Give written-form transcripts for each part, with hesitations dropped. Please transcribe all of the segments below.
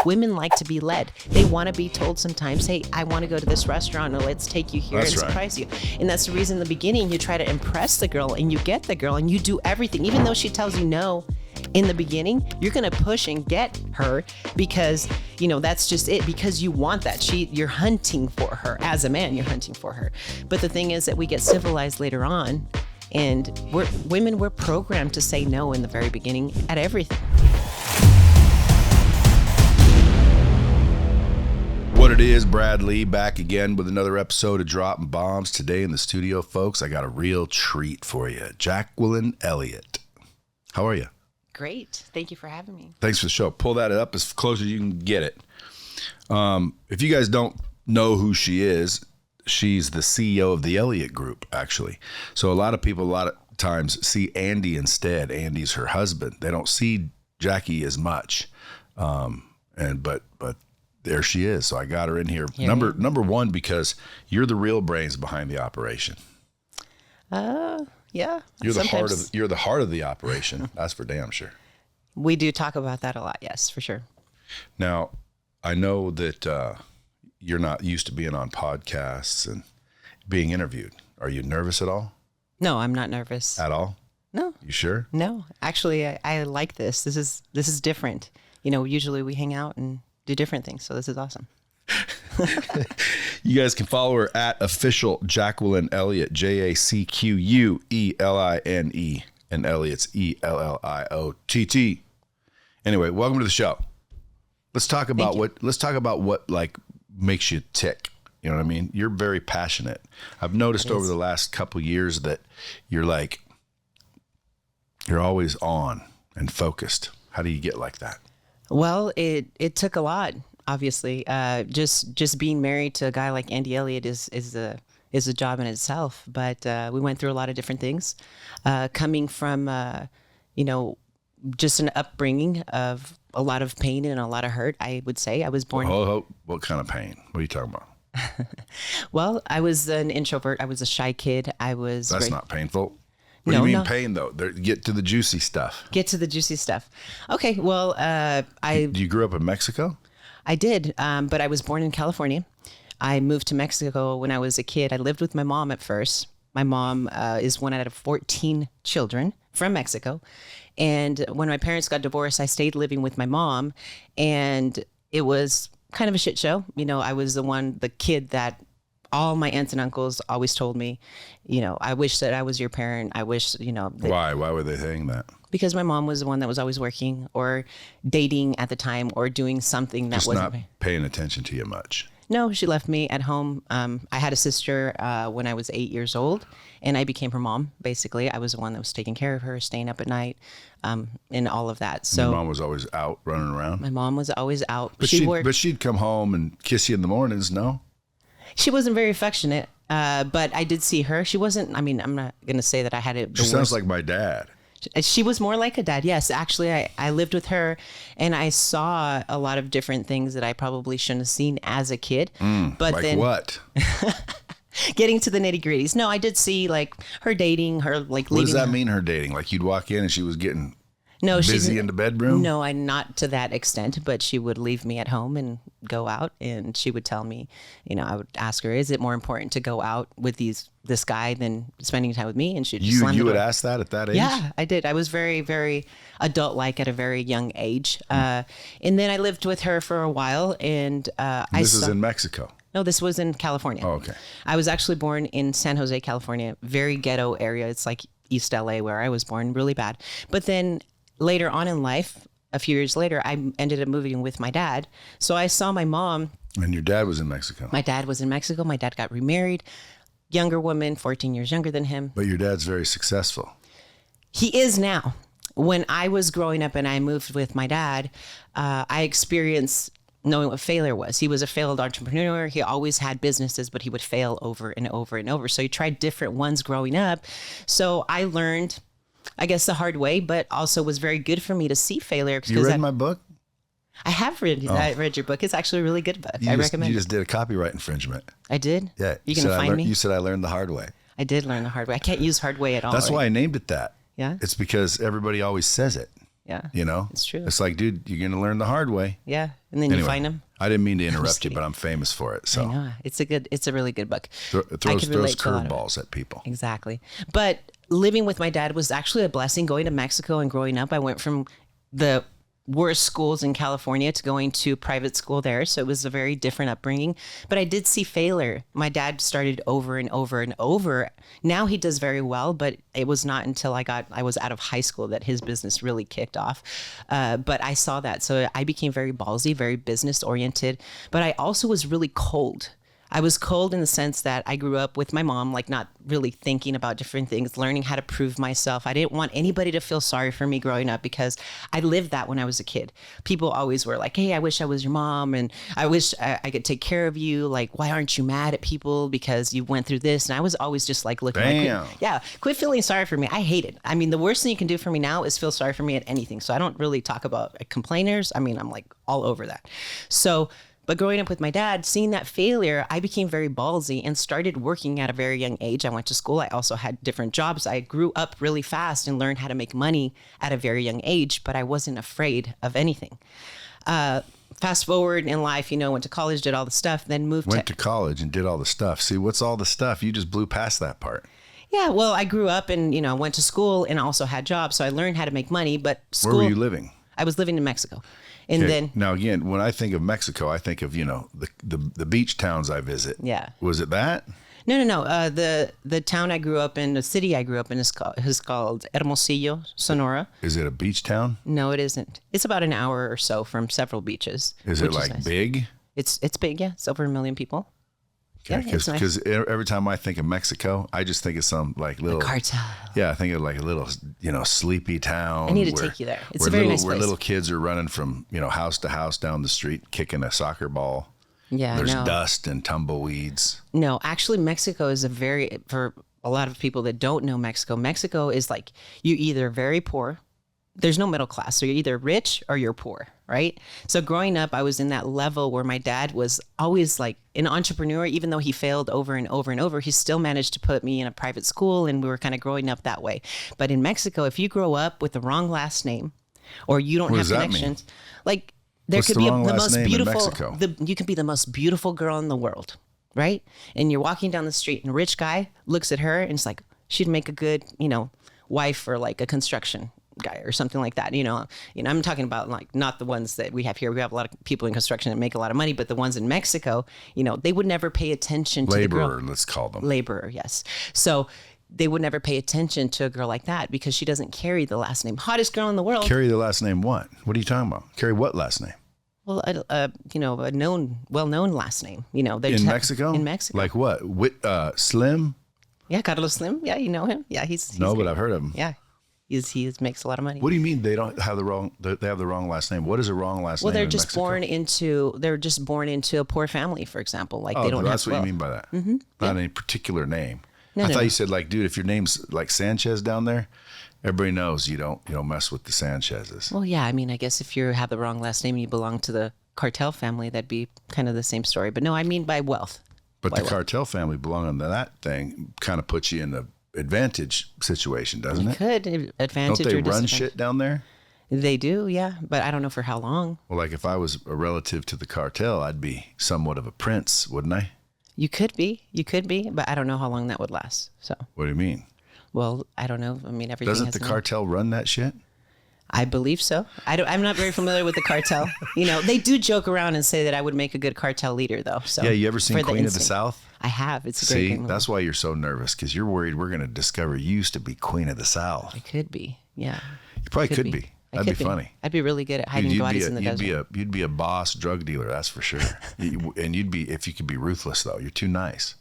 Women like to be led. They want to be told sometimes, hey, I want to go to this restaurant, or let's take you here and surprise you. And that's the reason in the beginning you try to impress the girl, and you get the girl, and you do everything. Even though she tells you no in the beginning, you're going to push and get her because, that's just it, because you want that. You're hunting for her. As a man, you're hunting for her. But the thing is that we get civilized later on, and we're programmed to say no in the very beginning at everything. What it is, Brad Lee, back again with another episode of Dropping Bombs. Today in the studio, folks, I got a real treat for you. Jacqueline Elliott. How are you? Great. Thank you for having me. Thanks for the show. Pull that up as close as you can get it. If you guys don't know who she is, she's the CEO of the Elliott Group, actually. So a lot of people, a lot of times, see Andy instead. Andy's her husband. They don't see Jackie as much. But there she is. So I got her in here. Number one, because you're the real brains behind the operation. Yeah. You're the heart of the operation. That's for damn sure. We do talk about that a lot. Yes, for sure. Now, I know that you're not used to being on podcasts and being interviewed. Are you nervous at all? No, I'm not nervous. At all? No. You sure? No, actually, I like this. This is different. Usually we hang out and do different things. So this is awesome. You guys can follow her at official Jacqueline Elliott, JACQUELINE, and Elliott's ELLIOTT. Anyway, welcome to the show. Let's talk about what like makes you tick. You know what I mean? You're very passionate. I've noticed over the last couple years that you're always on and focused. How do you get like that? Well, it took a lot, obviously. Just being married to a guy like Andy Elliott is a job in itself. But we went through a lot of different things, coming from just an upbringing of a lot of pain and a lot of hurt. I would say I was born. What kind of pain? What are you talking about? Well, I was an introvert. I was a shy kid. That's not painful. What do you mean pain, though? Get to the juicy stuff. Get to the juicy stuff. Okay, well, You grew up in Mexico? I did, but I was born in California. I moved to Mexico when I was a kid. I lived with my mom at first. My mom is one out of 14 children from Mexico. And when my parents got divorced, I stayed living with my mom. And it was kind of a shit show. I was the kid that all my aunts and uncles always told me, I wish that I was your parent. I wish, Why? Why were they saying that? Because my mom was the one that was always working or dating at the time or doing something that wasn't not paying attention to you much. No, she left me at home. I had a sister when I was 8 years old, and I became her mom. Basically, I was the one that was taking care of her, staying up at night, and all of that. So your mom was always out running around. My mom was always out. But she'd come home and kiss you in the mornings. No, she wasn't very affectionate. But I did see her. She wasn't. I mean, I'm not going to say that I had it. She sounds like my dad. She was more like a dad. Yes, actually, I lived with her, and I saw a lot of different things that I probably shouldn't have seen as a kid. But like then, what? Getting to the nitty gritties. No, I did see like her dating, her like. What does that mean? Her dating? Like you'd walk in and she was getting busy in the bedroom? No, I'm not to that extent, but she would leave me at home and go out, and she would tell me, I would ask her, is it more important to go out with this guy than spending time with me? And she'd just You would ask that at that age? Yeah, I did. I was very, very adult-like at a very young age. And then I lived with her for a while, and This is in Mexico? No, this was in California. Oh, okay. I was actually born in San Jose, California, very ghetto area. It's like East LA where I was born, really bad. But then later on in life, a few years later, I ended up moving with my dad. So I saw my mom. And your dad was in Mexico? My dad was in Mexico. My dad got remarried. Younger woman, 14 years younger than him. But your dad's very successful. He is now. When I was growing up and I moved with my dad, I experienced knowing what failure was. He was a failed entrepreneur. He always had businesses, but he would fail over and over and over. So he tried different ones growing up. So I learned, I guess, the hard way, but also was very good for me to see failure. You read my book? I have read. I read your book. It's actually a really good book. I recommend. You just did a copyright infringement. I did. Yeah. You can find me. You said I learned the hard way. I did learn the hard way. I can't use hard way at all. That's why I named it that. Yeah. It's because everybody always says it. Yeah. You know? It's true. It's like, dude, you're going to learn the hard way. Yeah. And then you find them. I didn't mean to interrupt you, but I'm famous for it. So I know. It's a really good book. It throws curveballs at people. Exactly. But living with my dad was actually a blessing. Going to Mexico and growing up, I went from the worst schools in California to going to private school there. So it was a very different upbringing, but I did see failure. My dad started over and over and over. Now he does very well, but it was not until I was out of high school that his business really kicked off. But I saw that. So I became very ballsy, very business oriented, but I also was really cold. I was cold in the sense that I grew up with my mom, like not really thinking about different things, learning how to prove myself. I didn't want anybody to feel sorry for me growing up because I lived that when I was a kid. People always were like, hey, I wish I was your mom. And I wish I could take care of you. Like, why aren't you mad at people because you went through this? And I was always just like, look, quit feeling sorry for me. I hate it. I mean, the worst thing you can do for me now is feel sorry for me at anything. So I don't really talk about complainers. I mean, I'm like all over that. But growing up with my dad, seeing that failure, I became very ballsy and started working at a very young age. I went to school. I also had different jobs. I grew up really fast and learned how to make money at a very young age, but I wasn't afraid of anything. Fast forward in life, went to college, did all the stuff, then went to college and did all the stuff. See, what's all the stuff? You just blew past that part. Yeah, well, I grew up and, went to school and also had jobs. So I learned how to make money, but school. Where were you living? I was living in Mexico. And then now again, when I think of Mexico, I think of the beach towns I visit. Yeah. Was it that? No. The town I grew up in, the city I grew up in is called Hermosillo, Sonora. Is it a beach town? No, it isn't. It's about an hour or so from several beaches. Is it like nice. Big? It's big. Yeah, it's over 1 million people. Okay, because every time I think of Mexico, I just think of some like little cartel. Yeah, I think of like a little, sleepy town. I need to take you there. It's a very nice place. Where little kids are running from, house to house down the street, kicking a soccer ball. Yeah, there's dust and tumbleweeds. No, actually, Mexico is for a lot of people that don't know Mexico, Mexico is like you either very poor. There's no middle class. So you're either rich or you're poor, right? So growing up, I was in that level where my dad was always like an entrepreneur. Even though he failed over and over and over, he still managed to put me in a private school, and we were kind of growing up that way. But in Mexico, if you grow up with the wrong last name or you don't have connections, like there could be the most beautiful, you can be the most beautiful girl in the world, right? And you're walking down the street and a rich guy looks at her and it's like, she'd make a good, wife for like a construction guy or something like that. I'm talking about like not the ones that we have here. We have a lot of people in construction that make a lot of money, but the ones in Mexico, they would never pay attention to laborer, the girl. Let's call them laborer. Yes. So they would never pay attention to a girl like that because she doesn't carry the last name. Hottest girl in the world. Carry the last name what? What are you talking about? Carry what last name? Well, a well-known last name. In Mexico? In Mexico. Like what? Slim? Yeah, Carlos Slim. Yeah, you know him. Yeah, he's no, great. but I've heard of him. Yeah. He makes a lot of money. What do you mean they don't have the wrong? They have the wrong last name. What is a wrong last name? Well, they're in just Mexico? they're just born into a poor family, for example. Like they don't have. That's what you mean by that. Mm-hmm. Not any particular name. No, I thought you said like, dude, if your name's like Sanchez down there, everybody knows you don't mess with the Sanchezes. Well, yeah. I mean, I guess if you have the wrong last name and you belong to the cartel family, that'd be kind of the same story. But no, I mean by wealth. But the cartel family belonging to that thing kind of puts you in the advantage situation, doesn't it? Could advantage. Don't they run shit down there? They do, yeah, but I don't know for how long. Well, like if I was a relative to the cartel, I'd be somewhat of a prince, wouldn't I? You could be, but I don't know how long that would last. So. What do you mean? Well, I don't know. I mean, everything. Doesn't the cartel run that shit? I believe so. I'm not very familiar with the cartel. They do joke around and say that I would make a good cartel leader, though. So yeah, you ever seen Queen of the South? I have. It's a great game. That's why you're so nervous, because you're worried we're going to discover you used to be Queen of the South. I could be. Yeah. You probably could be. That'd be funny. I'd be really good at hiding bodies in the desert. You'd be a boss drug dealer, that's for sure. And you'd be, if you could be ruthless though, you're too nice.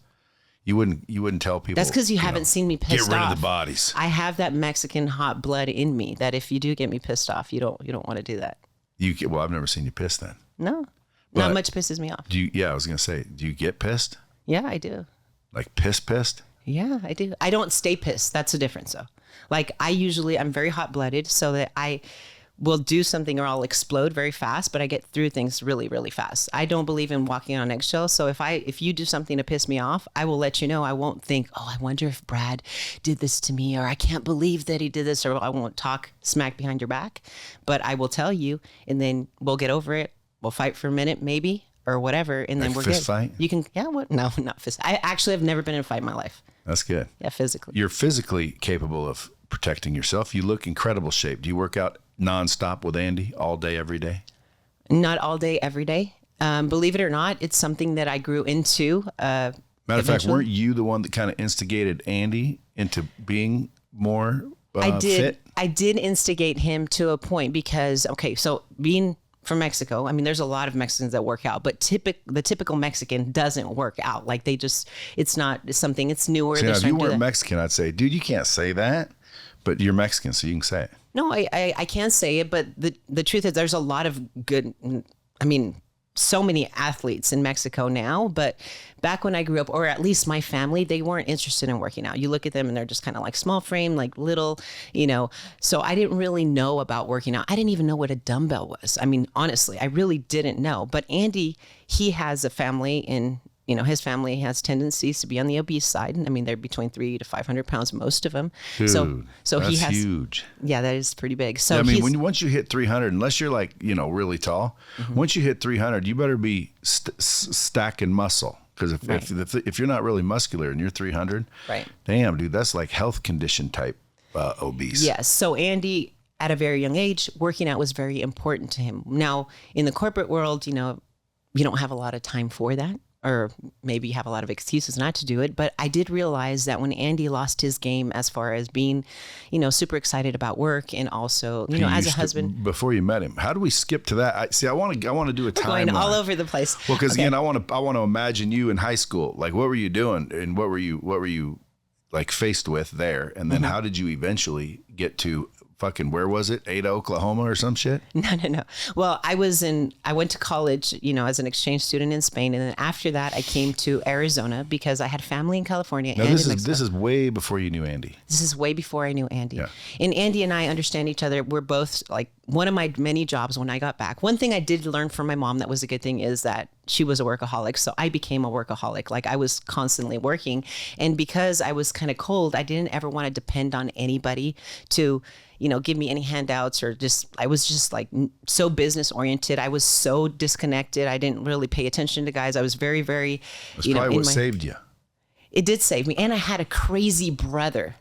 You wouldn't tell people. That's because you haven't seen me pissed off. Get rid of the bodies. I have that Mexican hot blood in me that if you do get me pissed off, you don't want to do that. Well, I've never seen you pissed then. No, not much pisses me off. I was gonna say, do you get pissed? Yeah, I do. Like pissed? Yeah, I do. I don't stay pissed. That's the difference though. Like I'm very hot blooded, so that will do something or I'll explode very fast, but I get through things really, really fast. I don't believe in walking on eggshells. So if you do something to piss me off, I will let you know. I won't think, oh, I wonder if Brad did this to me, or I can't believe that he did this, or I won't talk smack behind your back, but I will tell you, and then we'll get over it. We'll fight for a minute, maybe, or whatever, and then we're fist good. Fight? You can, yeah, what? No, not fist. I actually have never been in a fight in my life. That's good. Yeah, physically. You're physically capable of protecting yourself. You look incredible shape. Do you work out nonstop with Andy all day, every day? Not all day, every day. Believe it or not, it's something that I grew into. Matter of fact, weren't you the one that kind of instigated Andy into being more fit? I did instigate him to a point because, okay, so being from Mexico, I mean, there's a lot of Mexicans that work out, but the typical Mexican doesn't work out. Like it's not something, it's newer. See, now, if you weren't Mexican, I'd say, dude, you can't say that, but you're Mexican, so you can say it. No, I can't say it, but the truth is there's a lot of good, I mean, so many athletes in Mexico now, but back when I grew up, or at least my family, they weren't interested in working out. You look at them and they're just kind of like small frame, like little, so I didn't really know about working out. I didn't even know what a dumbbell was. I mean, honestly, I really didn't know. But Andy, he has a family and his family has tendencies to be on the obese side. I mean, they're between 300 to 500 pounds, most of them. Dude, so that's he has huge. Yeah, that is pretty big. So I mean, once you hit 300, unless you're like, really tall, once you hit 300, you better be stacking muscle. Because if you're not really muscular and you're 300, right? Damn, dude, that's like health condition type obese. Yes. So Andy, at a very young age, working out was very important to him. Now, in the corporate world, you don't have a lot of time for that. Or maybe you have a lot of excuses not to do it. But I did realize that when Andy lost his game as far as being, super excited about work and also, as a husband. Before you met him, how do we skip to that? I want to do a timeline. Going all over the place. Well, because again, I want to imagine you in high school. Like, what were you doing, and what were you like faced with there, and then how did you eventually get to fucking, where was it? Ada, Oklahoma or some shit? No. Well, I went to college, as an exchange student in Spain. And then after that, I came to Arizona because I had family in California. Now, this is way before you knew Andy. This is way before I knew Andy. Yeah. And Andy and I understand each other. We're both like one of my many jobs when I got back. One thing I did learn from my mom that was a good thing is that she was a workaholic. So I became a workaholic. Like I was constantly working. And because I was kind of cold, I didn't ever want to depend on anybody to give me any handouts or I was just like so business oriented. I was so disconnected. I didn't really pay attention to guys. I was very, very, That's probably what saved you. It did save me. And I had a crazy brother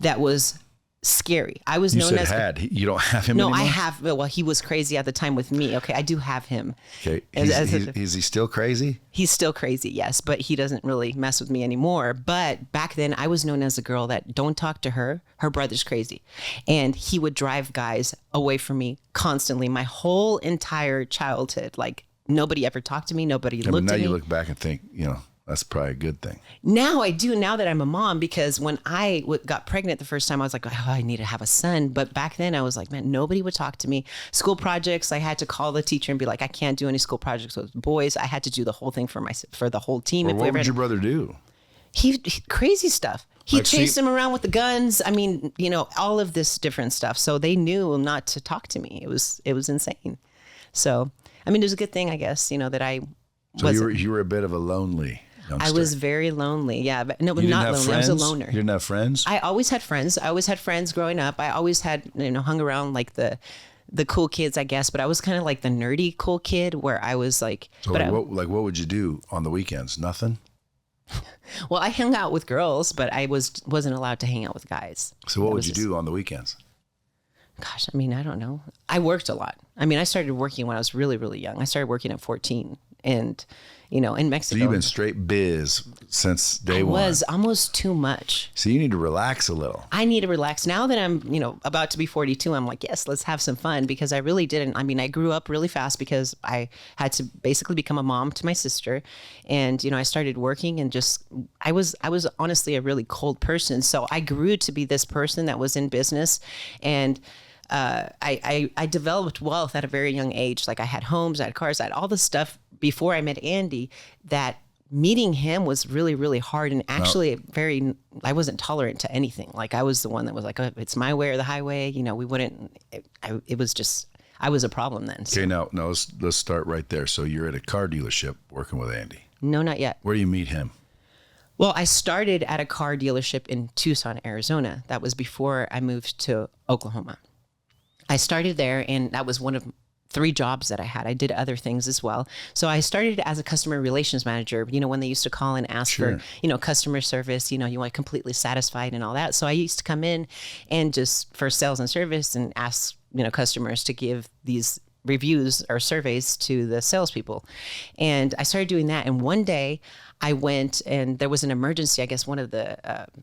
that was scary. I was known as you don't have him anymore? I have. Well, he was crazy at the time with me. Okay. I do have him. Okay. Is he still crazy? He's still crazy. Yes. But he doesn't really mess with me anymore. But back then I was known as a girl that don't talk to her. Her brother's crazy. And he would drive guys away from me constantly. My whole entire childhood, like nobody ever talked to me. Nobody looked at me. Now you look back and think, that's probably a good thing. Now I do, now that I'm a mom, because when I got pregnant the first time, I was like, oh, I need to have a son. But back then I was like, man, nobody would talk to me. School projects, I had to call the teacher and be like, I can't do any school projects with boys. I had to do the whole thing for the whole team. Well, what would your brother do? He crazy stuff. He chased him around with the guns. I mean, all of this different stuff. So they knew not to talk to me. It was insane. So, I mean, there's a good thing, I guess, that I wasn't. You were a bit of a lonely youngster. I was very lonely. Yeah, but no, not lonely. Friends? I was a loner. You didn't have friends? I always had friends. I always had friends growing up. I always had, hung around like the cool kids, I guess. But I was kind of like the nerdy cool kid where I was like. So what would you do on the weekends? Nothing? Well, I hung out with girls, but I wasn't allowed to hang out with guys. So what would you do on the weekends? Gosh, I mean, I don't know. I worked a lot. I mean, I started working when I was really, really young. I started working at 14 and, in Mexico. So you've been straight biz since day one. I was almost too much. So you need to relax a little. I need to relax. Now that I'm, about to be 42, I'm like, yes, let's have some fun because I really didn't. I mean, I grew up really fast because I had to basically become a mom to my sister. And, I started working and I was honestly a really cold person. So I grew to be this person that was in business and I developed wealth at a very young age. Like I had homes, I had cars, I had all this stuff before I met Andy that meeting him was really, really hard. And actually I wasn't tolerant to anything. Like I was the one that was like, oh, it's my way or the highway. You know, it was just, I was a problem then. So. Okay, now let's start right there. So you're at a car dealership working with Andy. No, not yet. Where do you meet him? Well, I started at a car dealership in Tucson, Arizona. That was before I moved to Oklahoma. I started there, and that was one of 3 jobs that I had. I did other things as well. So I started as a customer relations manager, you know, when they used to call and ask for, you know, customer service, you know, you want completely satisfied and all that. So I used to come in and just for sales and service and ask, you know, customers to give these reviews or surveys to the salespeople. And I started doing that. And one day I went and there was an emergency. I guess one of the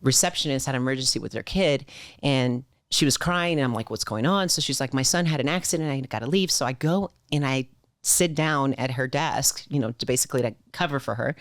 receptionists had an emergency with their kid and she was crying. And I'm like, what's going on? So she's like, my son had an accident. I got to leave. So I go and I sit down at her desk, you know, to cover for her.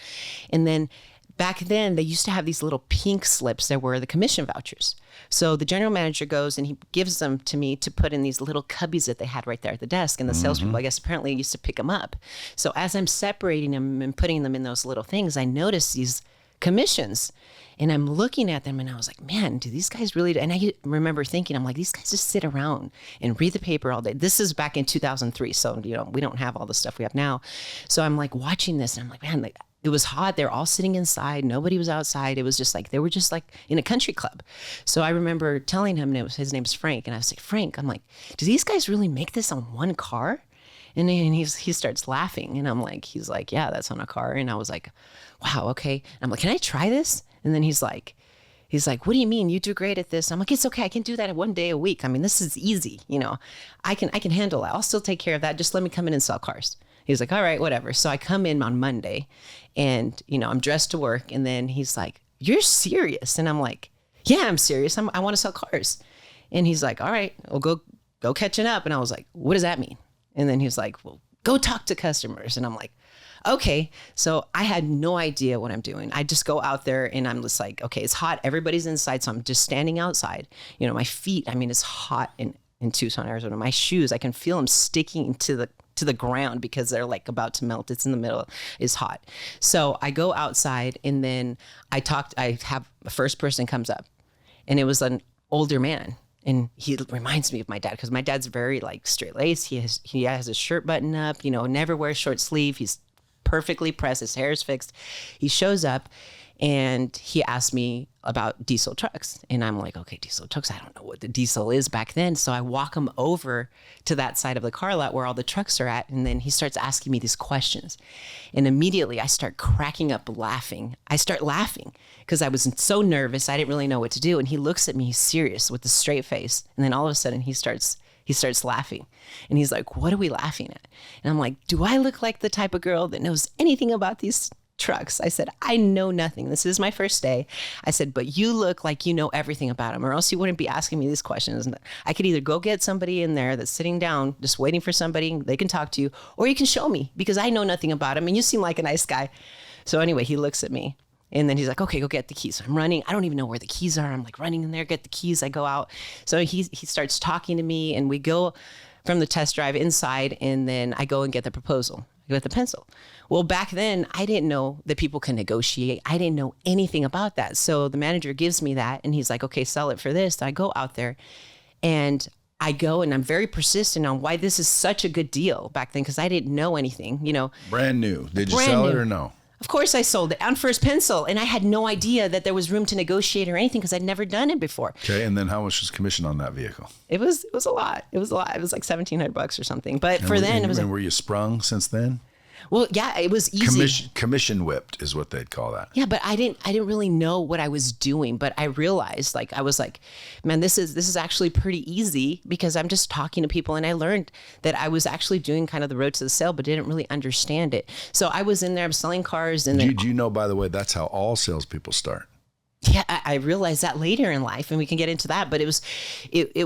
And then back then they used to have these little pink slips that were the commission vouchers. So the general manager goes and he gives them to me to put in these little cubbies that they had right there at the desk. And the salespeople, I guess, apparently used to pick them up. So as I'm separating them and putting them in those little things, I noticed these commissions and I'm looking at them and I was like, man, do these guys really do? And I remember thinking, I'm like, these guys just sit around and read the paper all day. This is back in 2003. So, you know, we don't have all the stuff we have now. So I'm like watching this and I'm like, man, like, it was hot. They're all sitting inside. Nobody was outside. It was just like, they were just like in a country club. So I remember telling him, and his name's Frank. And I was like, Frank, I'm like, do these guys really make this on one car? And then he starts laughing. And I'm like, he's like, yeah, that's on a car. And I was like, wow, okay. And I'm like, can I try this? And then he's like, what do you mean? You do great at this. I'm like, it's okay. I can do that 1 day a week. I mean, this is easy. You know, I can handle that. I'll still take care of that. Just let me come in and sell cars. He's like, all right, whatever. So I come in on Monday and, you know, I'm dressed to work. And then he's like, you're serious? And I'm like, yeah, I'm serious. I want to sell cars. And he's like, all right, well, go catching up. And I was like, what does that mean? And then he was like, well, go talk to customers. And I'm like, okay. So I had no idea what I'm doing. I just go out there and I'm just like, okay, it's hot. Everybody's inside. So I'm just standing outside. You know, my feet, I mean, it's hot in Tucson, Arizona. My shoes, I can feel them sticking to the ground because they're like about to melt. It's in the middle, it's hot. So I go outside and then I have the first person comes up and it was an older man. And he reminds me of my dad because my dad's very like straight laced. He has his shirt buttoned up, you know, never wears short sleeve. He's perfectly pressed. His hair is fixed. He shows up and he asked me about diesel trucks. And I'm like, okay, diesel trucks. I don't know what the diesel is back then. So I walk him over to that side of the car lot where all the trucks are at. And then he starts asking me these questions. And immediately I start cracking up laughing. I start laughing because I was so nervous. I didn't really know what to do. And he looks at me, he's serious with a straight face. And then all of a sudden he starts laughing and he's like, what are we laughing at? And I'm like, do I look like the type of girl that knows anything about these trucks? I said, I know nothing. This is my first day. I said, but you look like you know everything about them or else you wouldn't be asking me these questions. And I could either go get somebody in there that's sitting down, just waiting for somebody, they can talk to you, or you can show me because I know nothing about them and you seem like a nice guy. So anyway, he looks at me. And then he's like, okay, go get the keys. So I'm running. I don't even know where the keys are. I'm like running in there, get the keys. I go out. So he starts talking to me and we go from the test drive inside and then I go and get the proposal. I get the pencil. Well, back then I didn't know that people can negotiate. I didn't know anything about that. So the manager gives me that and he's like, okay, sell it for this. I go out there and I go and I'm very persistent on why this is such a good deal back then because I didn't know anything, you know. Brand new. Did you sell it or no? Of course I sold it on first pencil and I had no idea that there was room to negotiate or anything because I'd never done it before. Okay. And then how much was commission on that vehicle? It was a lot. It was a lot. It was like $1,700 or something. But and for then it was. And were you sprung since then? Well, yeah, it was easy. Commission whipped is what they'd call that. Yeah, but I didn't really know what I was doing, but I realized like I was like, man, this is actually pretty easy because I'm just talking to people and I learned that I was actually doing kind of the road to the sale but didn't really understand it. So I was in there, I'm selling cars and then do you know, by the way, that's how all salespeople start. Yeah, I realized that later in life, and we can get into that. But it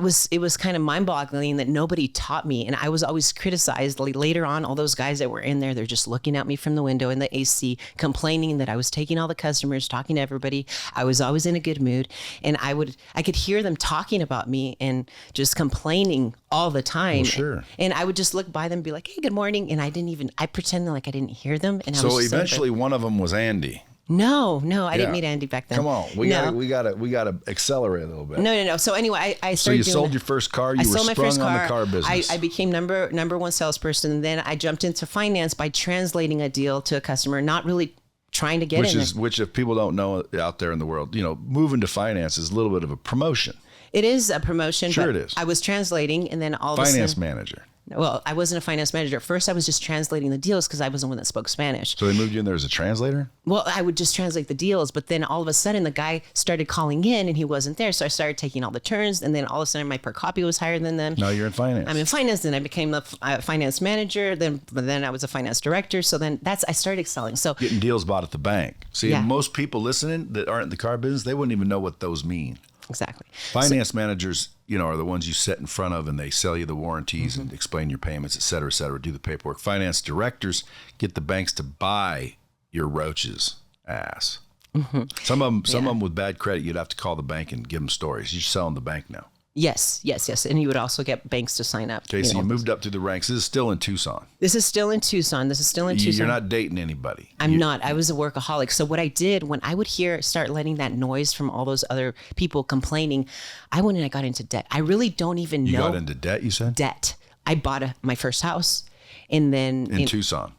was kind of mind-boggling that nobody taught me, and I was always criticized. Like later on, all those guys that were in there, they're just looking at me from the window in the AC, complaining that I was taking all the customers, talking to everybody. I was always in a good mood, and I could hear them talking about me and just complaining all the time. Well, sure. And I would just look by them and be like, "Hey, good morning," and I pretended like I didn't hear them. And so eventually, one of them was Andy. No, I didn't meet Andy back then. Come on, we gotta accelerate a little bit. No. So anyway, I started. So you sold your first car. You were sprung on the car business. I became number one salesperson, and then I jumped into finance by translating a deal to a customer, not really trying to get which if people don't know out there in the world, moving to finance is a little bit of a promotion. It is a promotion. Sure, but it is. I was translating, and then all of a sudden, finance manager. Well, I wasn't a finance manager. At first, I was just translating the deals because I was the one that spoke Spanish. So they moved you in there as a translator? Well, I would just translate the deals, but then all of a sudden the guy started calling in and he wasn't there. So I started taking all the turns, and then all of a sudden my per copy was higher than them. Now you're in finance. I'm in finance, then I became a finance manager, but then I was a finance director. So then I started excelling. So getting deals bought at the bank. See, most people listening that aren't in the car business, they wouldn't even know what those mean. Exactly. Finance managers, are the ones you sit in front of and they sell you the warranties and explain your payments, et cetera, do the paperwork. Finance directors get the banks to buy your roach's ass. Mm-hmm. Some of them with bad credit, you'd have to call the bank and give them stories. You're selling the bank now. Yes. And you would also get banks to sign up. Okay, so you moved up through the ranks. This is still in Tucson. This is still in Tucson. You're not dating anybody. I'm not. I was a workaholic. So what I did when I would start letting that noise from all those other people complaining, I went and I got into debt. I really don't even know. You got into debt, you said? Debt. I bought my first house. And then in Tucson,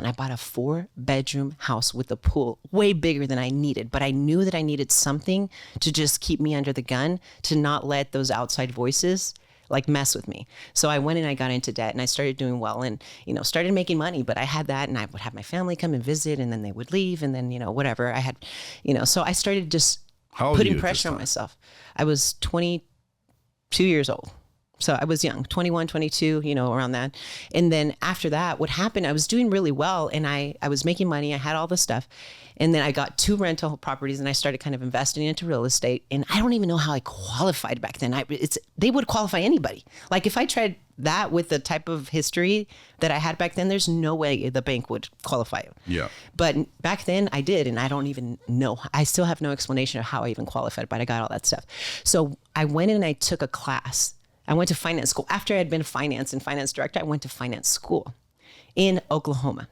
I bought a 4-bedroom house with a pool, way bigger than I needed. But I knew that I needed something to just keep me under the gun, to not let those outside voices like mess with me. So I went and I got into debt, and I started doing well, and started making money. But I had that, and I would have my family come and visit, and then they would leave, and then whatever I had, So I started just putting pressure on myself. I was 22 years old. So I was young, 21, 22, around that. And then after that, what happened, I was doing really well, and I was making money. I had all this stuff. And then I got 2 rental properties, and I started kind of investing into real estate. And I don't even know how I qualified back then. They would qualify anybody. Like if I tried that with the type of history that I had back then, there's no way the bank would qualify you. Yeah. But back then I did, and I don't even know. I still have no explanation of how I even qualified, but I got all that stuff. So I went in and I took a class. I went to finance school. After I had been finance and finance director, I went to finance school in Oklahoma.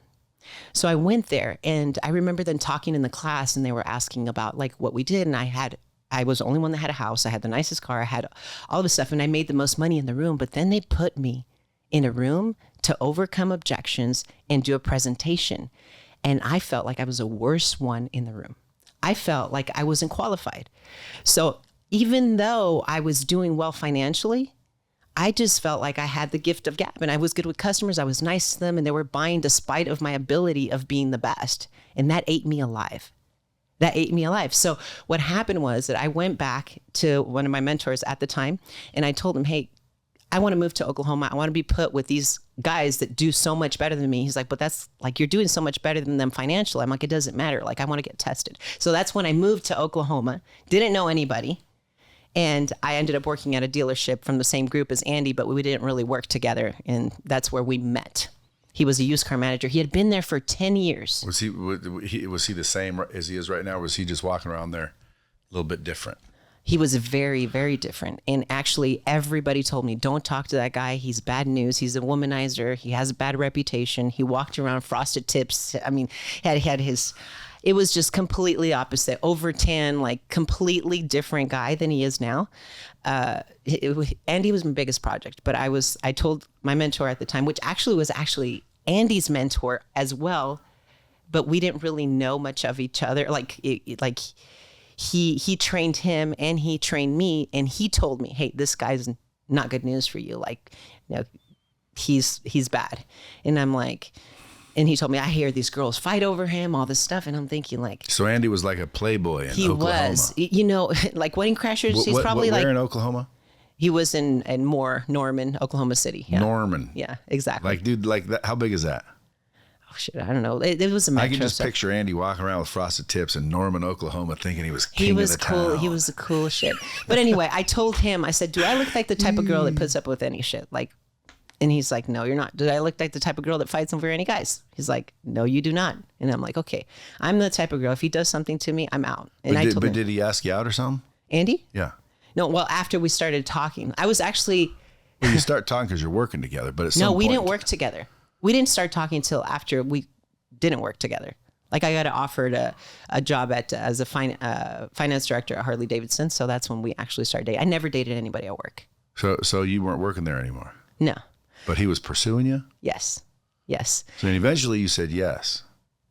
So I went there, and I remember then talking in the class, and they were asking about like what we did. And I was the only one that had a house. I had the nicest car. I had all this stuff, and I made the most money in the room. But then they put me in a room to overcome objections and do a presentation. And I felt like I was the worst one in the room. I felt like I wasn't qualified. So even though I was doing well financially, I just felt like I had the gift of gab, and I was good with customers. I was nice to them, and they were buying despite of my ability of being the best. And that ate me alive. So what happened was that I went back to one of my mentors at the time, and I told him, hey, I want to move to Oklahoma. I want to be put with these guys that do so much better than me. He's like, but that's like, you're doing so much better than them financially. I'm like, it doesn't matter. Like, I want to get tested. So that's when I moved to Oklahoma. Didn't know anybody. And I ended up working at a dealership from the same group as Andy, but we didn't really work together. And that's where we met. He was a used car manager. He had been there for 10 years. Was he the same as he is right now? Or was he just walking around there a little bit different? He was very, very different. And actually, everybody told me, don't talk to that guy. He's bad news. He's a womanizer. He has a bad reputation. He walked around frosted tips. I mean, it was just completely opposite. Over tan, like completely different guy than he is now. Andy was my biggest project, but I told my mentor at the time, which was Andy's mentor as well, but we didn't really know much of each other. He trained him and he trained me, and he told me, hey, this guy's not good news for you. Like, he's bad. And I'm like, and he told me, I hear these girls fight over him, all this stuff. And I'm thinking like. So Andy was like a playboy in Oklahoma. He was, like Wedding Crashers. He's probably where in Oklahoma? He was in Norman, Oklahoma City. Yeah. Norman. Yeah, exactly. Like, dude, like that. How big is that? shit, I don't know. It was a metro. I can just picture Andy walking around with frosted tips in Norman, Oklahoma, thinking he was king he was of the cool. town. He was the cool shit. But anyway, I told him, I said, do I look like the type of girl that puts up with any shit? Like, and he's like, no, you're not. Do I look like the type of girl that fights over any guys? He's like, no, you do not. And I'm like, okay, I'm the type of girl. If he does something to me, I'm out. And but did he ask you out or something? Andy? Yeah. No, well, after we started talking, I was actually. Well, you start talking because you're working together, but at some No, we point, didn't work together. We didn't start talking until after we didn't work together. Like I got offered a job as a finance director at Harley Davidson. So that's when we actually started dating. I never dated anybody at work. So you weren't working there anymore? No. But he was pursuing you? Yes. So eventually you said yes.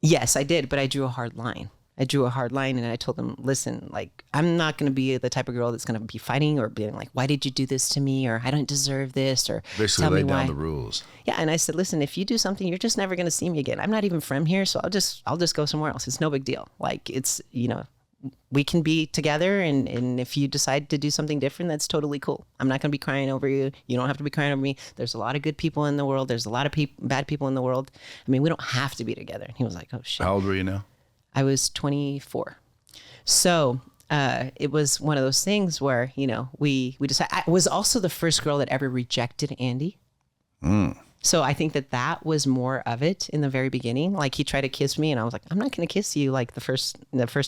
Yes, I did. But I drew a hard line. And I told him, listen, like, I'm not going to be the type of girl that's going to be fighting or being like, why did you do this to me? Or I don't deserve this, or basically tell me lay down why. the rules. Yeah. And I said, listen, if you do something, you're just never going to see me again. I'm not even from here. So I'll just go somewhere else. It's no big deal. Like it's, we can be together. And if you decide to do something different, that's totally cool. I'm not going to be crying over you. You don't have to be crying over me. There's a lot of good people in the world. There's a lot of bad people in the world. I mean, we don't have to be together. And he was like, oh shit. How old were you now? I was 24. So it was one of those things where, we decided. I was also the first girl that ever rejected Andy. So I think that was more of it in the very beginning. Like he tried to kiss me and I was like, I'm not going to kiss you. Like the first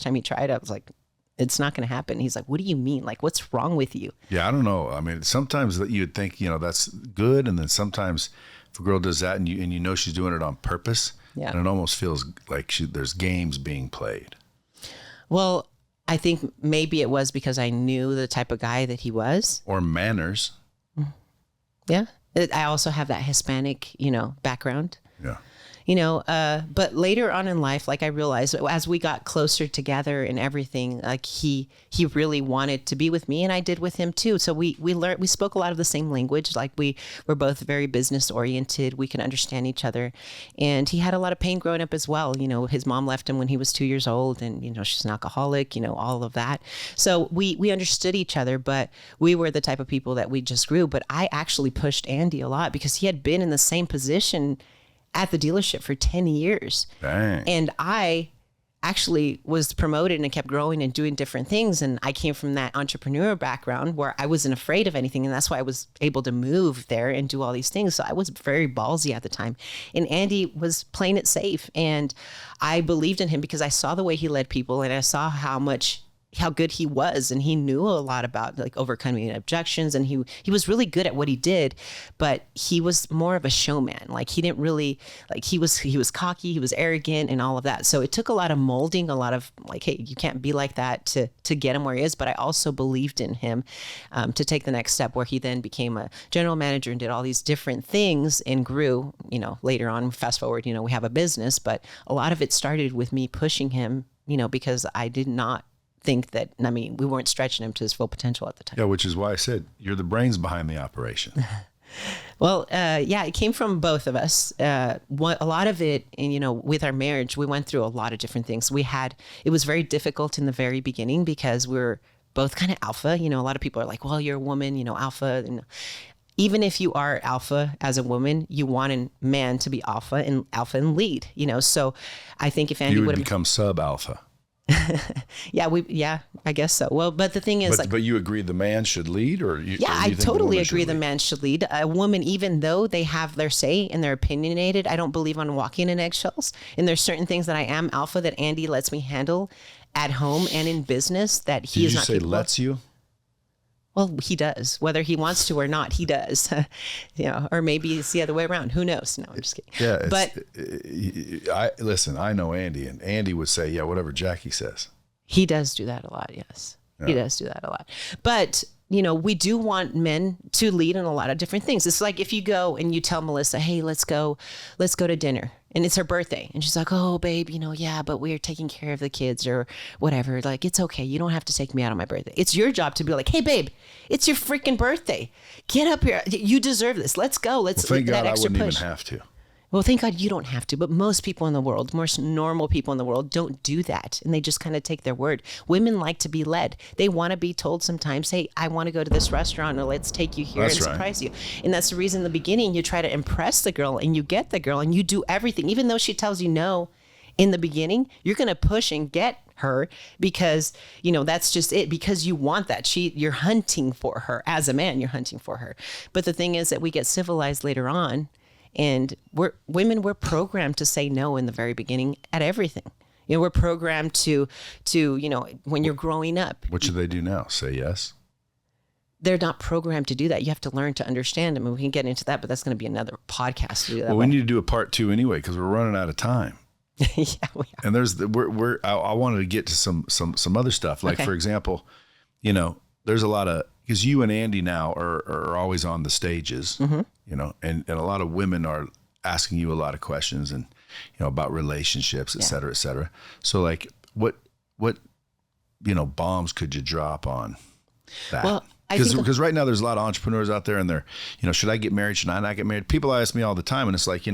time he tried, I was like, it's not going to happen. He's like, what do you mean? Like, what's wrong with you? Yeah, I don't know. I mean, sometimes that you'd think, that's good. And then sometimes if a girl does that and you know she's doing it on purpose, and it almost feels like there's games being played. Well, I think maybe it was because I knew the type of guy that he was. Or manners. Yeah. I also have that Hispanic, background. Yeah. But later on in life, like I realized as we got closer together and everything, like he really wanted to be with me and I did with him too. So we spoke a lot of the same language. Like we were both very business oriented. We can understand each other. And he had a lot of pain growing up as well. His mom left him when he was 2 years old and, she's an alcoholic, all of that. So we understood each other, but we were the type of people that we just grew. But I actually pushed Andy a lot because he had been in the same position at the dealership for 10 years. Dang. And I actually was promoted and kept growing and doing different things. And I came from that entrepreneur background where I wasn't afraid of anything. And that's why I was able to move there and do all these things. So I was very ballsy at the time. And Andy was playing it safe. And I believed in him because I saw the way he led people and I saw how good he was, and he knew a lot about like overcoming objections, and he was really good at what he did, but he was more of a showman. Like he didn't really he was cocky, he was arrogant and all of that. So it took a lot of molding, a lot of like, hey, you can't be like that to get him where he is. But I also believed in him to take the next step where he then became a general manager and did all these different things and grew, later on, fast forward, we have a business, but a lot of it started with me pushing him, because I did not think that, we weren't stretching him to his full potential at the time. Yeah, which is why I said you're the brains behind the operation. Well, it came from both of us. A lot of it, and with our marriage, we went through a lot of different things. It was very difficult in the very beginning because we were both kind of alpha. A lot of people are like, well, you're a woman, alpha. And even if you are alpha as a woman, you want a man to be alpha and lead, So I think if Andy would would have become sub-alpha. I guess so. Well, but the thing is, but you agree the man should lead, or you? Yeah, or you I totally agree the man should lead. A woman, even though they have their say and they're opinionated, I don't believe on walking in eggshells. And there's certain things that I am alpha that Andy lets me handle at home and in business that he is not capable of. Did you say lets you? Well, he does. Whether he wants to or not, he does. Or maybe it's the other way around. Who knows? No, I'm just kidding. Yeah, but I know Andy, and Andy would say, yeah, whatever Jackie says. He does do that a lot, yes. Yeah. He does do that a lot. But, we do want men to lead in a lot of different things. It's like if you go and you tell Melissa, hey, let's go to dinner. And it's her birthday. And she's like, oh, babe, but we're taking care of the kids or whatever. Like, it's okay. You don't have to take me out on my birthday. It's your job to be like, hey, babe, it's your freaking birthday. Get up here. You deserve this. Let's go. Thank God I wouldn't even have to. Well, thank God you don't have to, but most people in the world, most normal people in the world don't do that. And they just kind of take their word. Women like to be led. They want to be told sometimes, hey, I want to go to this restaurant, or let's take you here and surprise you. And that's the reason in the beginning you try to impress the girl and you get the girl and you do everything. Even though she tells you no in the beginning, you're going to push and get her because, that's just it, because you want that. You're hunting for her. As a man, you're hunting for her. But the thing is that we get civilized later on. And we're programmed to say no in the very beginning at everything. We're programmed to when you're growing up. What should they do now? Say yes? They're not programmed to do that. You have to learn to understand them. And we can get into that, but that's going to be another podcast to do that. Well, we need to do a part 2 anyway, because we're running out of time. Yeah, we are. And I wanted to get to some other stuff. Like, for example, there's a lot of, because you and Andy now are always on the stages, and a lot of women are asking you a lot of questions and, about relationships, et cetera, et cetera. So like what bombs could you drop on that? Well, because right now there's a lot of entrepreneurs out there and they're, should I get married? Should I not get married? People ask me all the time and it's like,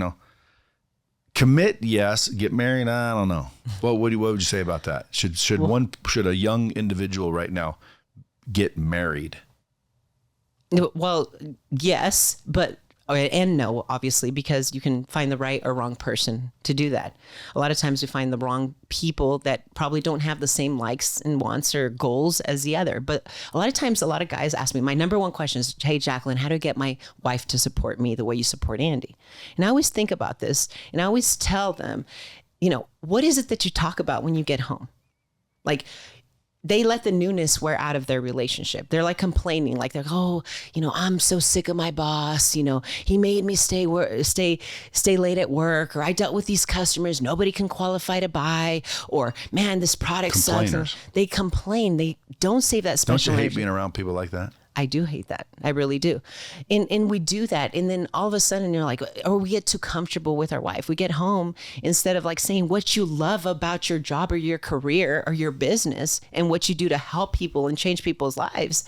commit, yes. Get married, I don't know. What would you say about that? Should a young individual right now get married? Well, yes, and no, obviously, because you can find the right or wrong person to do that. A lot of times we find the wrong people that probably don't have the same likes and wants or goals as the other. But a lot of times, a lot of guys ask me, my number one question is, hey, Jacqueline, how do I get my wife to support me the way you support Andy? And I always think about this, and I always tell them, what is it that you talk about when you get home? Like, they let the newness wear out of their relationship. They're like complaining, like they're, I'm so sick of my boss. He made me stay late at work, or I dealt with these customers nobody can qualify to buy, or man, this product sucks. And they complain. They don't save that special. Don't you hate being around people like that? I do hate that. I really do. And we do that. And then all of a sudden you're like, or we get too comfortable with our wife. We get home, instead of like saying what you love about your job or your career or your business and what you do to help people and change people's lives.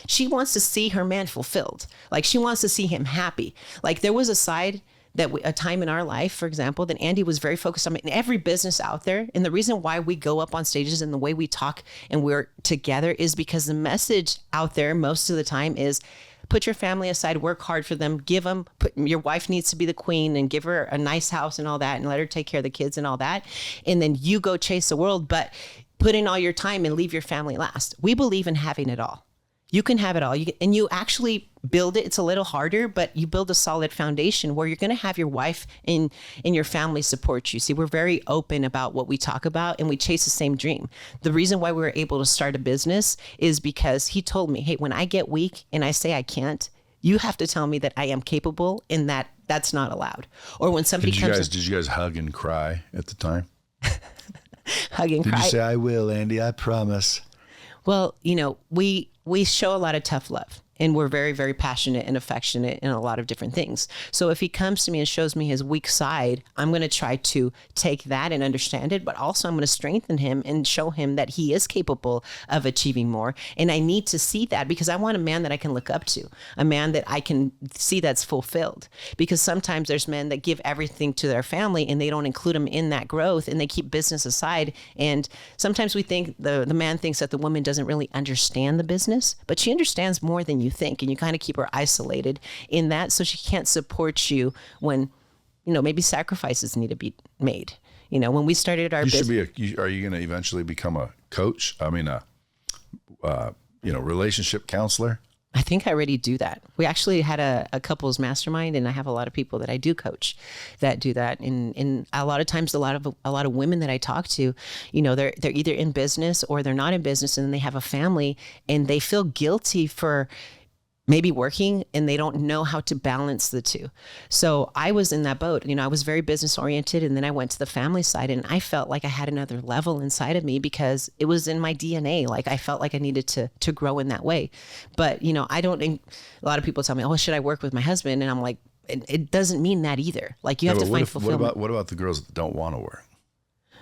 She wants to see her man fulfilled. Like, she wants to see him happy. Like, there was a time in our life, for example, that Andy was very focused on in every business out there. And the reason why we go up on stages and the way we talk and we're together is because the message out there most of the time is, put your family aside, work hard for them, your wife needs to be the queen and give her a nice house and all that and let her take care of the kids and all that. And then you go chase the world, but put in all your time and leave your family last. We believe in having it all. You can have it all. And you actually build it. It's a little harder, but you build a solid foundation where you're going to have your wife and your family support you. See, we're very open about what we talk about and we chase the same dream. The reason why we were able to start a business is because he told me, hey, when I get weak and I say I can't, you have to tell me that I am capable and that's not allowed. Or when somebody did you guys hug and cry at the time? Hug and cry. Did you say, I will, Andy, I promise? Well, we show a lot of tough love. And we're very, very passionate and affectionate in a lot of different things. So if he comes to me and shows me his weak side, I'm going to try to take that and understand it, but also I'm going to strengthen him and show him that he is capable of achieving more. And I need to see that because I want a man that I can look up to, a man that I can see that's fulfilled. Because sometimes there's men that give everything to their family and they don't include them in that growth and they keep business aside. And sometimes we think the man thinks that the woman doesn't really understand the business, but she understands more than you think, and you kind of keep her isolated in that so she can't support you when maybe sacrifices need to be made. When we started our business, are you going to eventually become a coach? I mean relationship counselor? I think I already do that. We actually had a couples mastermind, and I have a lot of people that I do coach that do that. And a lot of times, a lot of women that I talk to, they're either in business or they're not in business, and then they have a family, and they feel guilty for maybe working and they don't know how to balance the two. So I was in that boat. I was very business oriented, and then I went to the family side, and I felt like I had another level inside of me because it was in my DNA. Like I felt like I needed to grow in that way. But, I don't, a lot of people tell me, oh, should I work with my husband? And I'm like, it doesn't mean that either. Like you have to find fulfillment. What about the girls that don't want to work?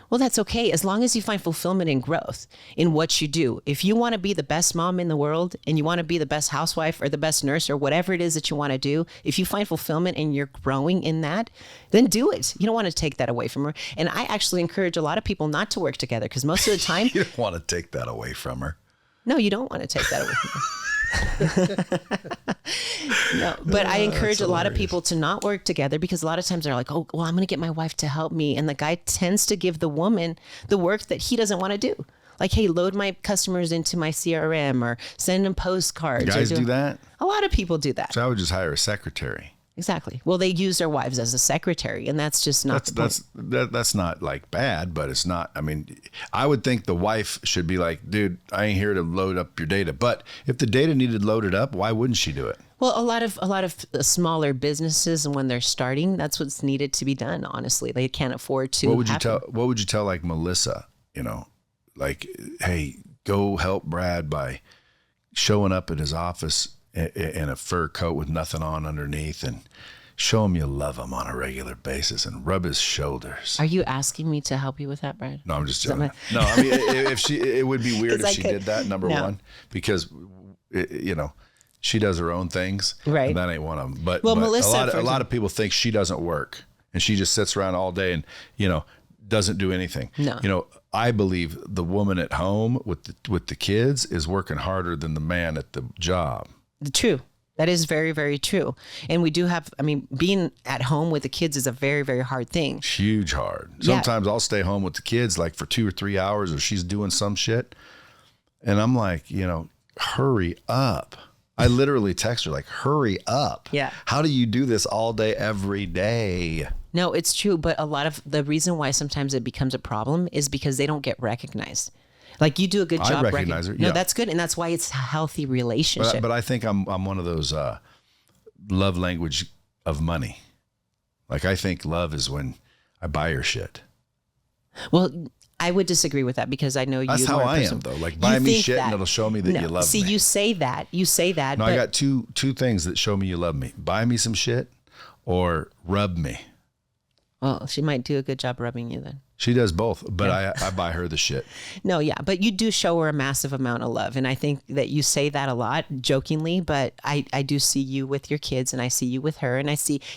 Well, that's okay as long as you find fulfillment and growth in what you do. If you want to be the best mom in the world and you want to be the best housewife or the best nurse or whatever it is that you want to do, if you find fulfillment and you're growing in that, then do it. You don't want to take that away from her. And I actually encourage a lot of people not to work together because most of the time... You don't want to take that away from her. No, you don't want to take that away from her. No, but I encourage a lot of people to not work together because a lot of times they're like, oh, well, I'm going to get my wife to help me. And the guy tends to give the woman the work that he doesn't want to do. Like, hey, load my customers into my CRM or send them postcards. Guys do that? A lot of people do that. So I would just hire a secretary. Exactly. Well, they use their wives as a secretary, and that's just not that's not like bad, but it's not. I mean, I would think the wife should be like, dude, I ain't here to load up your data. But if the data needed loaded up, why wouldn't she do it? Well, a lot of smaller businesses, and when they're starting, that's what's needed to be done. Honestly, they can't afford to. What would you tell like Melissa? You know, like, hey, go help Brad by showing up at his office in a fur coat with nothing on underneath and show him you love him on a regular basis and rub his shoulders. Are you asking me to help you with that, Brad? No, I'm just joking. No, I mean, it would be weird if she did that, number one, because, you know, she does her own things. Right. And that ain't one of them. But Melissa, a lot of people think she doesn't work and she just sits around all day and, you know, doesn't do anything. No. You know, I believe the woman at home with the kids is working harder than the man at the job. True. That is very, very true. And we do have, I mean, being at home with the kids is a very, very hard thing. Huge hard. Sometimes I'll stay home with the kids like for 2 or 3 hours or she's doing some shit. And I'm like, you know, hurry up. I literally text her like, hurry up. Yeah. How do you do this all day, every day? No, it's true. But a lot of the reason why sometimes it becomes a problem is because they don't get recognized. Like you do a good job. I recognize her. No, yeah. that's good. And that's why it's a healthy relationship. But I think I'm one of those love language of money. Like I think love is when I buy her shit. Well, I would disagree with that because I know you. That's how I am though. Like buy me shit and it'll show me that you love me. See, you say that. No, I got two things that show me you love me. Buy me some shit or rub me. Well, she might do a good job rubbing you then. She does both, but I buy her the shit. No, yeah, but you do show her a massive amount of love. And I think that you say that a lot jokingly, but I do see you with your kids and I see you with her and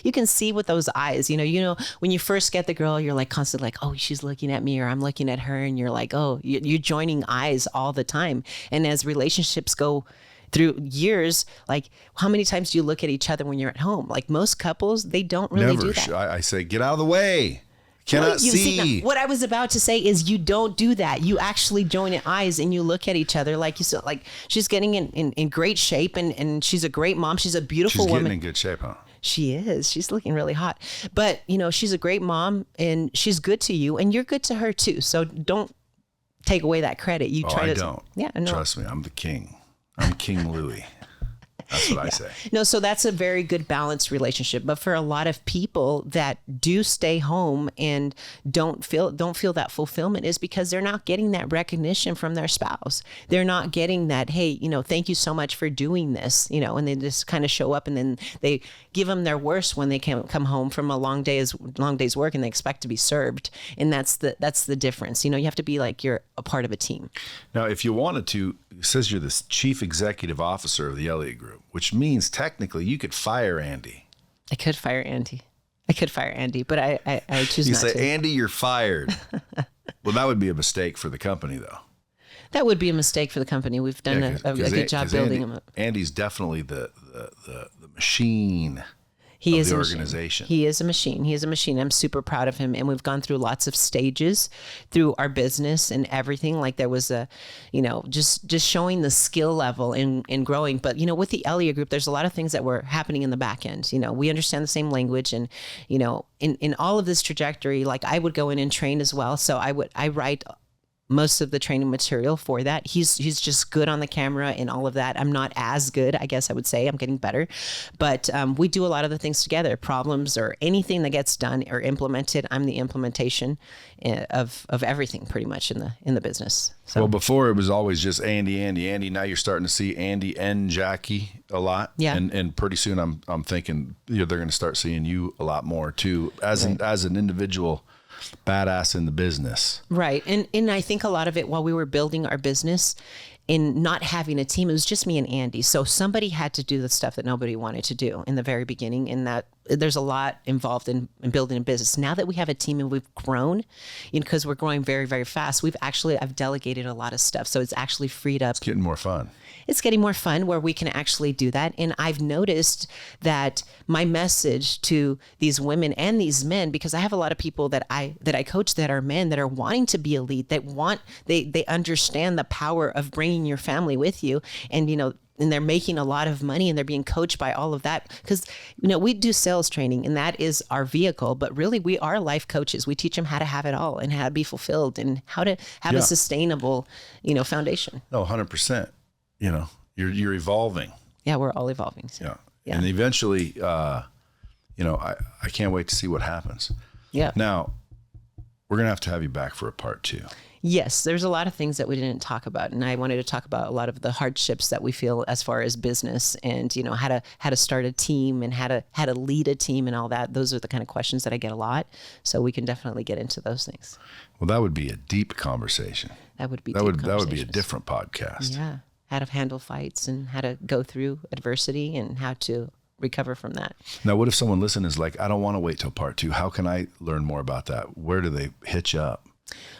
you can see with those eyes, you know, when you first get the girl, you're like constantly like, oh, she's looking at me or I'm looking at her. And you're like, oh, you're joining eyes all the time. And as relationships go through years, like how many times do you look at each other when you're at home? Like most couples, they don't really do that. I say, get out of the way. Cannot see. What I was about to say is you don't do that. You actually join your eyes and you look at each other like you said, like she's getting in great shape and she's a great mom. She's a beautiful woman. She's getting in good shape, huh? She is. She's looking really hot. But, you know, she's a great mom and she's good to you and you're good to her too. So don't take away that credit. You try to. Don't. Yeah, no. Trust me, I'm the king. I'm King Louis. That's what I say. No, so that's a very good balanced relationship. But for a lot of people that do stay home and don't feel that fulfillment is because they're not getting that recognition from their spouse. They're not getting that, hey, you know, thank you so much for doing this, you know, and they just kind of show up and then they give them their worst when they come home from a long day's work and they expect to be served. And that's the difference. You know, you have to be like you're a part of a team. Now, if you wanted to, it says you're the chief executive officer of the Elliott Group, which means technically you could fire Andy. I could fire Andy, but I choose not to. You say, Andy, you're fired. Well, that would be a mistake for the company, though. That would be a mistake for the company. We've done a good job building him up. Andy's definitely the machine. He is the a organization. Machine. He is a machine. He is a machine. I'm super proud of him. And we've gone through lots of stages through our business and everything. Like there was just showing the skill level in growing. But, you know, with the Elliott Group, there's a lot of things that were happening in the back end. You know, we understand the same language and, you know, in all of this trajectory, like I would go in and train as well. So I write most of the training material for that. He's just good on the camera and all of that. I'm not as good, I guess I would say. I'm getting better. But we do a lot of the things together. Problems or anything that gets done or implemented, I'm the implementation of everything pretty much in the business. So. Well, before it was always just Andy. Now you're starting to see Andy and Jackie a lot. Yeah. And pretty soon I'm thinking they're going to start seeing you a lot more too as an individual badass in the business. Right. And I think a lot of it while we were building our business, in not having a team, it was just me and Andy. So somebody had to do the stuff that nobody wanted to do in the very beginning. And that there's a lot involved in building a business. Now that we have a team and we've grown, because we're growing very, very fast, I've delegated a lot of stuff. So it's actually freed up. It's getting more fun. It's getting more fun where we can actually do that. And I've noticed that my message to these women and these men, because I have a lot of people that I coach that are men that are wanting to be a lead, they understand the power of bringing your family with you. And, and they're making a lot of money and they're being coached by all of that. Because, we do sales training and that is our vehicle, but really we are life coaches. We teach them how to have it all and how to be fulfilled and how to have a sustainable, foundation. No, 100%. You're evolving. Yeah, we're all evolving. So. Yeah. And eventually, I can't wait to see what happens. Yeah. Now, we're going to have you back for a part 2. Yes, there's a lot of things that we didn't talk about. And I wanted to talk about a lot of the hardships that we feel as far as business and, how to start a team and how to lead a team and all that. Those are the kind of questions that I get a lot. So we can definitely get into those things. Well, that would be a deep conversation. That would be a different podcast. Yeah. How to handle fights and how to go through adversity and how to recover from that. Now, what if someone listening is like, I don't want to wait till part 2. How can I learn more about that? Where do they hitch up?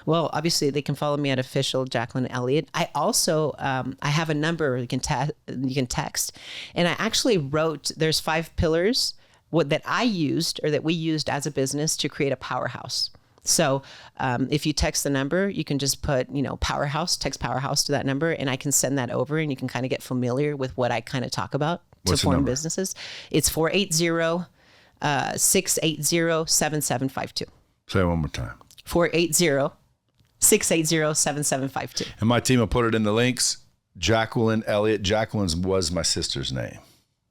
Well, obviously they can follow me at official Jacqueline Elliott. I also, I have a number you can text. And I actually wrote, there's 5 pillars that I used or that we used as a business to create a powerhouse. So if you text the number, you can just put, powerhouse, text powerhouse to that number, and I can send that over and you can kind of get familiar with what I kind of talk about to form businesses. It's 480-680-7752. Say it one more time. 480-680-7752. And my team will put it in the links. Jacqueline Elliott. Jacqueline's was my sister's name.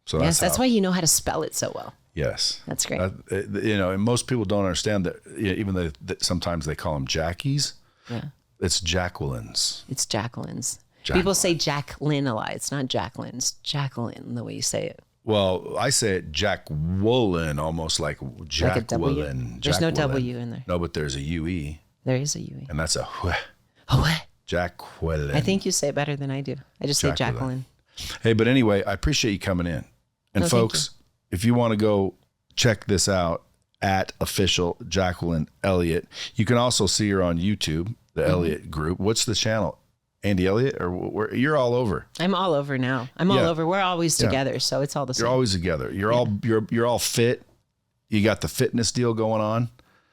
So that's why you know how to spell it so well. Yes. That's great. And most people don't understand that, even though sometimes they call them Jackies. Yeah. It's Jacqueline's. It's Jacqueline's. People say Jacqueline a lot. It's not Jacqueline's. Jacqueline, the way you say it. Well, I say it Jacqueline, almost like Jacqueline. There's no W in there. No, but there's a UE. There is a UE. And that's a wh. A what? Jacqueline. I think you say it better than I do. I just say Jacqueline. Hey, but anyway, I appreciate you coming in. And folks, if you want to go check this out at official Jacqueline Elliott, you can also see her on YouTube, the Elliott Group. What's the channel? Andy Elliott, or you're all over. I'm all over now. I'm all over. We're always together, so it's all the same. You're always together. You're all fit. You got the fitness deal going on.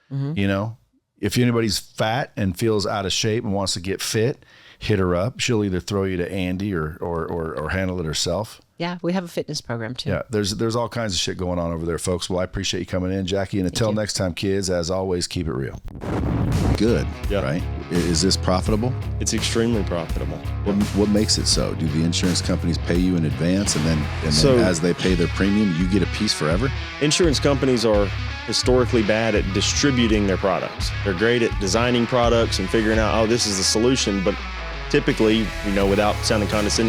Mm-hmm. If anybody's fat and feels out of shape and wants to get fit, hit her up. She'll either throw you to Andy or handle it herself. Yeah, we have a fitness program too. Yeah, there's all kinds of shit going on over there, folks. Well, I appreciate you coming in, Jackie. And until next time, kids, as always, keep it real. Good, right? Is this profitable? It's extremely profitable. What makes it so? Do the insurance companies pay you in advance, and then as they pay their premium, you get a piece forever? Insurance companies are historically bad at distributing their products. They're great at designing products and figuring out, this is the solution, but typically, without sounding condescending,